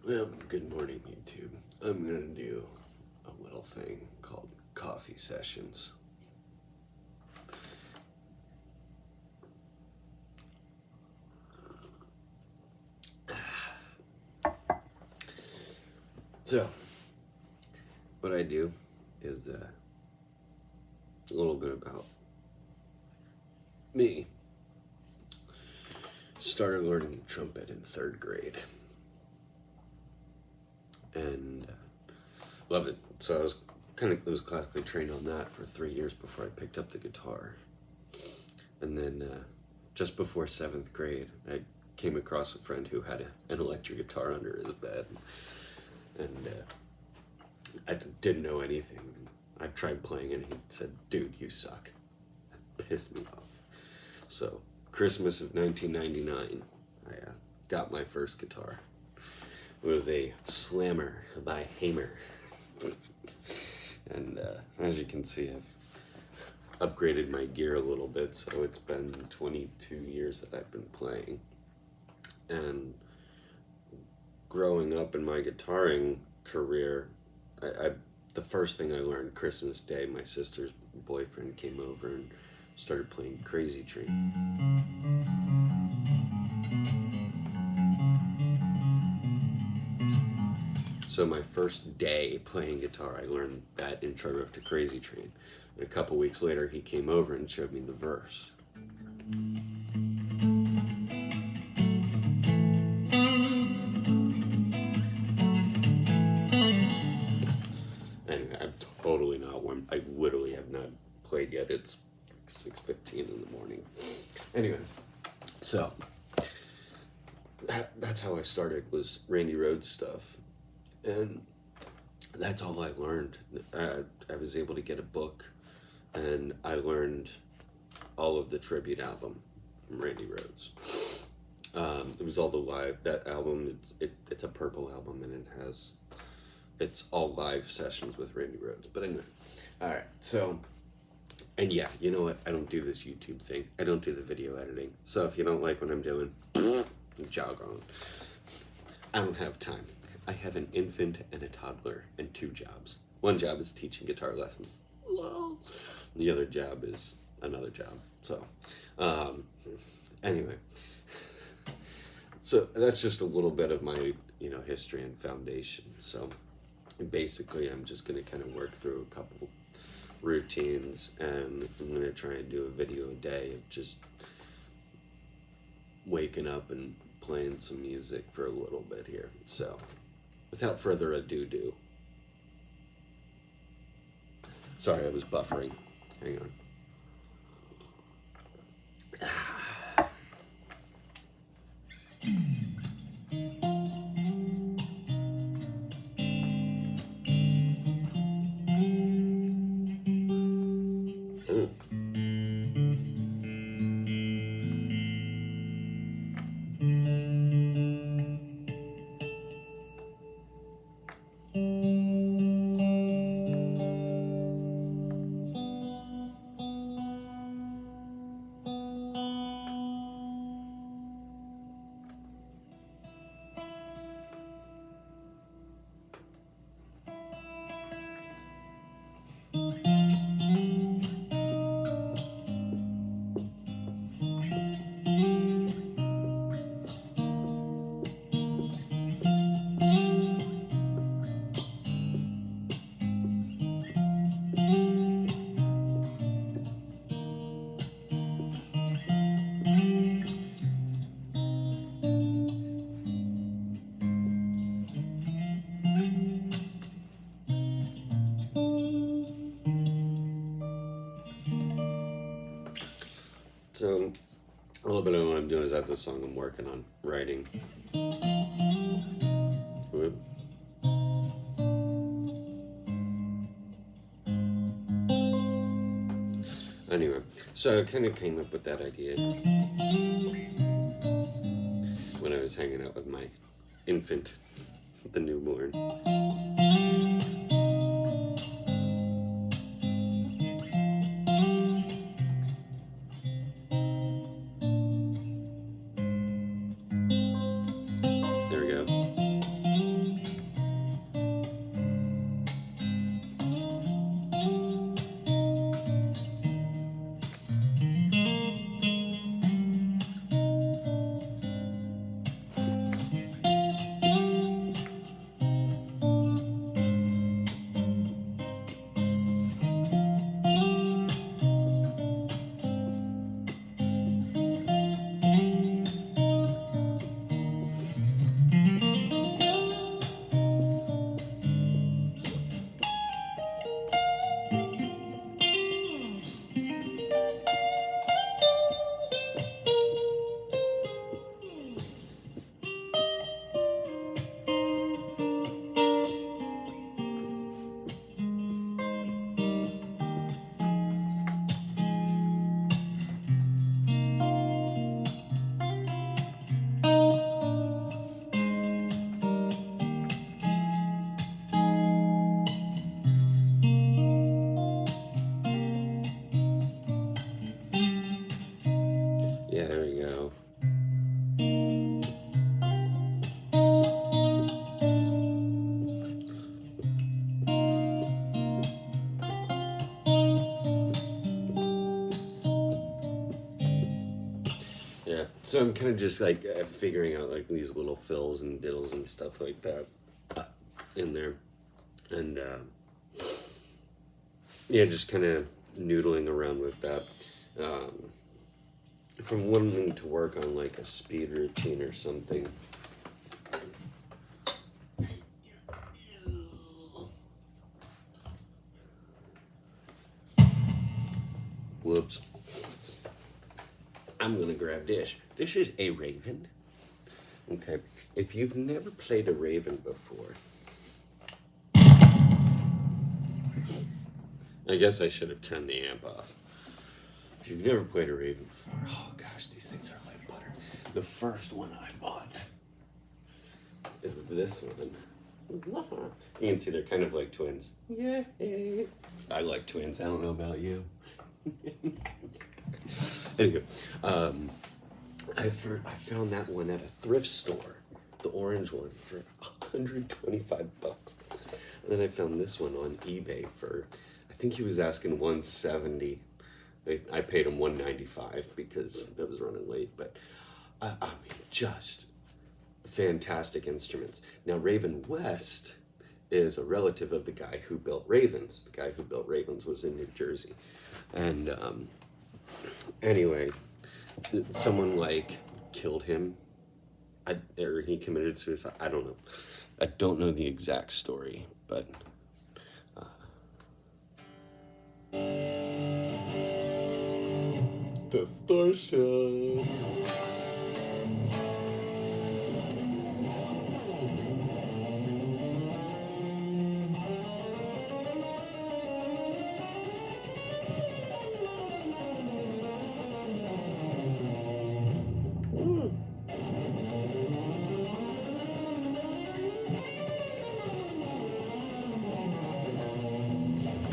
Well, good morning, YouTube. I'm gonna do a little thing called coffee sessions. So, what I do is a little bit about me. Started learning trumpet in 3rd grade and loved it. So I was classically trained on that for 3 years before I picked up the guitar. And then just before 7th grade, I came across a friend who had an electric guitar under his bed, and I didn't know anything. I tried playing and he said, "Dude, you suck." That pissed me off. So Christmas of 1999, I got my first guitar. It was a Slammer by Hamer. And as you can see, I've upgraded my gear a little bit, so it's been 22 years that I've been playing. And growing up in my guitaring career, the first thing I learned Christmas Day, my sister's boyfriend came over and started playing Crazy Train. So my first day playing guitar, I learned that intro riff to Crazy Train. And a couple weeks later, he came over and showed me the verse. And I'm totally not warm. I literally have not played yet. It's 6:15 in the morning. Anyway, so that's how I started, was Randy Rhoads stuff. And that's all I learned. I was able to get a book, and I learned all of the tribute album from Randy Rhoads. It was all the live, that album, it's a purple album, and it's all live sessions with Randy Rhoads. But anyway, alright, so, and yeah, you know what, I don't do this YouTube thing. I don't do the video editing. So if you don't like what I'm doing, jog on. I don't have time. I have an infant and a toddler and 2 jobs. One job is teaching guitar lessons. Lol. The other job is another job. So, anyway. So that's just a little bit of my, history and foundation. So basically I'm just going to kind of work through a couple routines, and I'm going to try and do a video a day of just waking up and playing some music for a little bit here. So without further ado, sorry, I was buffering. Hang on. So a little bit of what I'm doing is that's a song I'm working on writing. Whoop. Anyway, so I kind of came up with that idea when I was hanging out with my infant, the newborn. There we go. So I'm kind of just like figuring out like these little fills and diddles and stuff like that in there, and yeah, just kind of noodling around with that. Um, from wanting to work on like a speed routine or something. Whoops. I'm gonna grab Dish. This is a Raven. Okay, if you've never played a Raven before, I guess I should have turned the amp off. If you've never played a Raven before, oh gosh, these things are like butter. The first one I bought is this one. You can see they're kind of like twins. Yay! I like twins. I don't know about you. Anyway, I found that one at a thrift store, the orange one, for $125. And then I found this one on eBay for, I think he was asking $170. I paid him $195 because I was running late. But I mean, just fantastic instruments. Now, Raven West is a relative of the guy who built Ravens. The guy who built Ravens was in New Jersey. And anyway, someone like killed him, or he committed suicide. I don't know. I don't know the exact story, but distortion.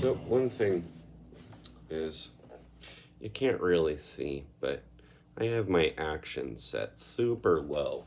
So one thing is, you can't really see, but I have my action set super low.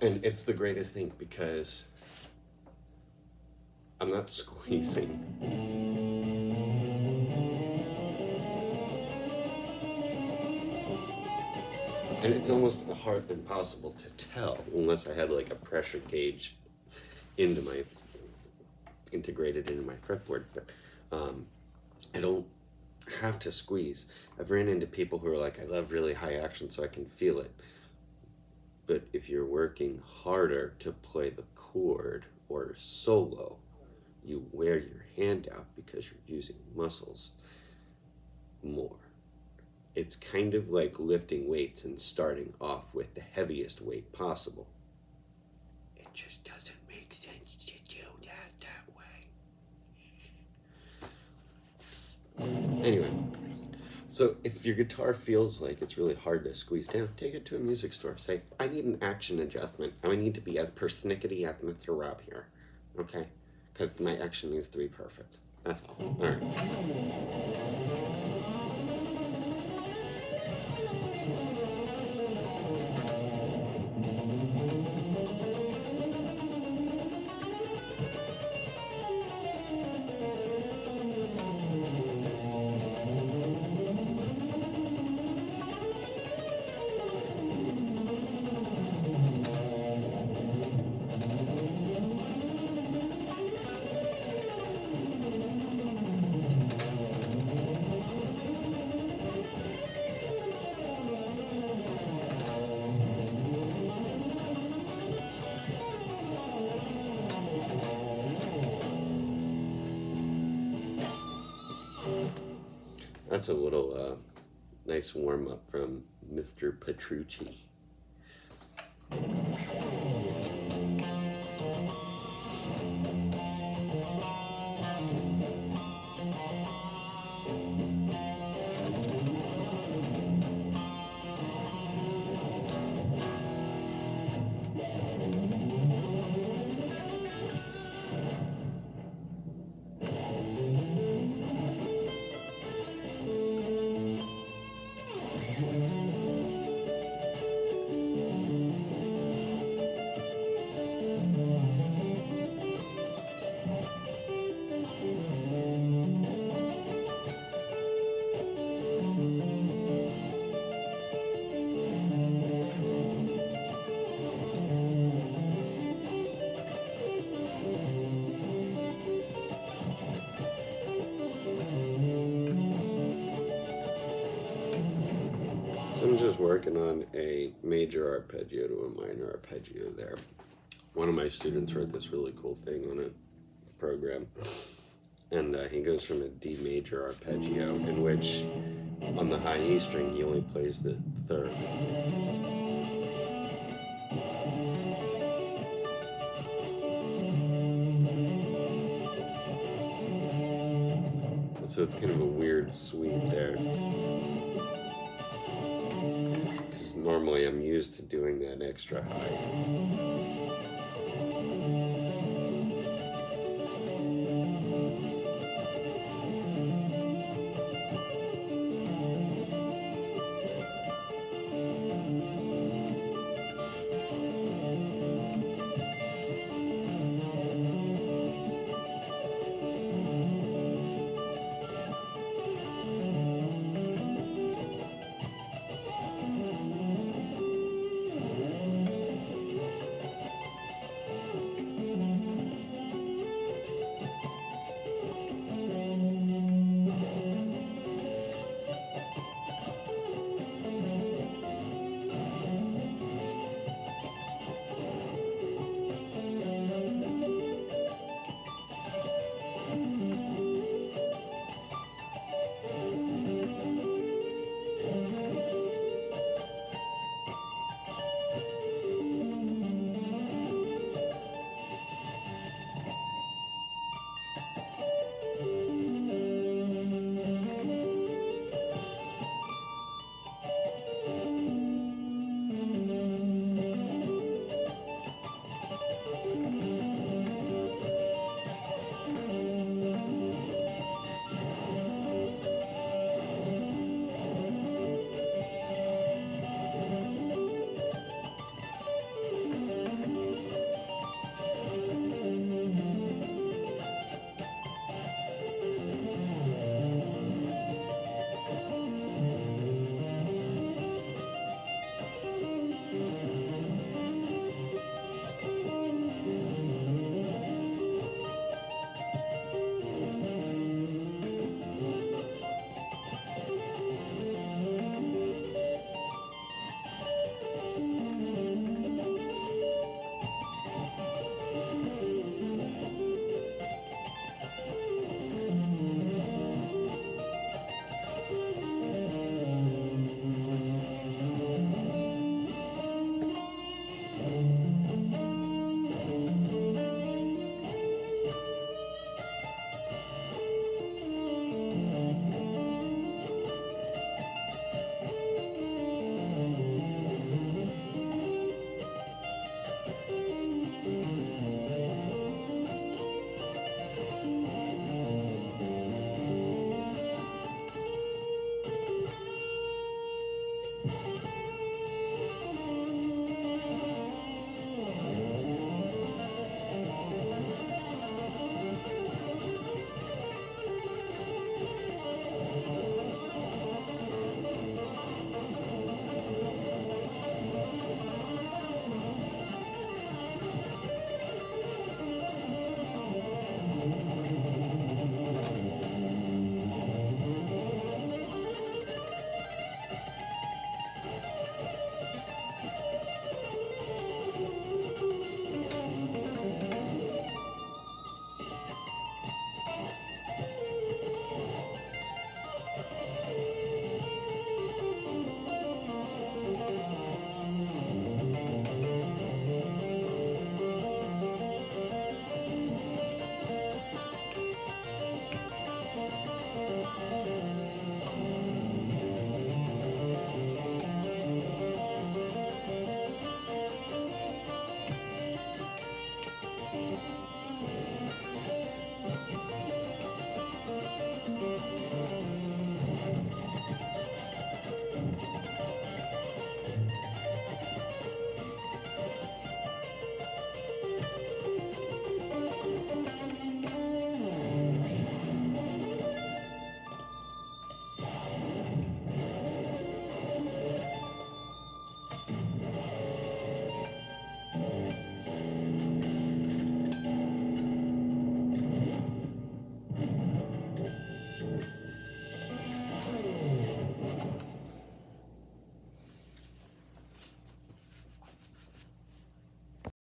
And it's the greatest thing because I'm not squeezing. And it's almost hard, impossible to tell unless I had like a pressure gauge integrated into my fretboard. But I don't have to squeeze. I've ran into people who are like, I love really high action so I can feel it. But if you're working harder to play the chord or solo, you wear your hand out because you're using muscles more. It's kind of like lifting weights and starting off with the heaviest weight possible. It just doesn't make sense to do that way. Anyway, so if your guitar feels like it's really hard to squeeze down, take it to a music store. Say, I need an action adjustment. I need to be as persnickety as Mr. Rob here. Okay? Because my action needs to be perfect. That's all. All right. That's a little nice warm-up from Mr. Petrucci. was working on a major arpeggio to a minor arpeggio there, one of my students wrote this really cool thing on a program. And he goes from a D major arpeggio, in which on the high E string he only plays the third. So it's kind of a weird sweep there. Because normally I'm used to doing that extra high.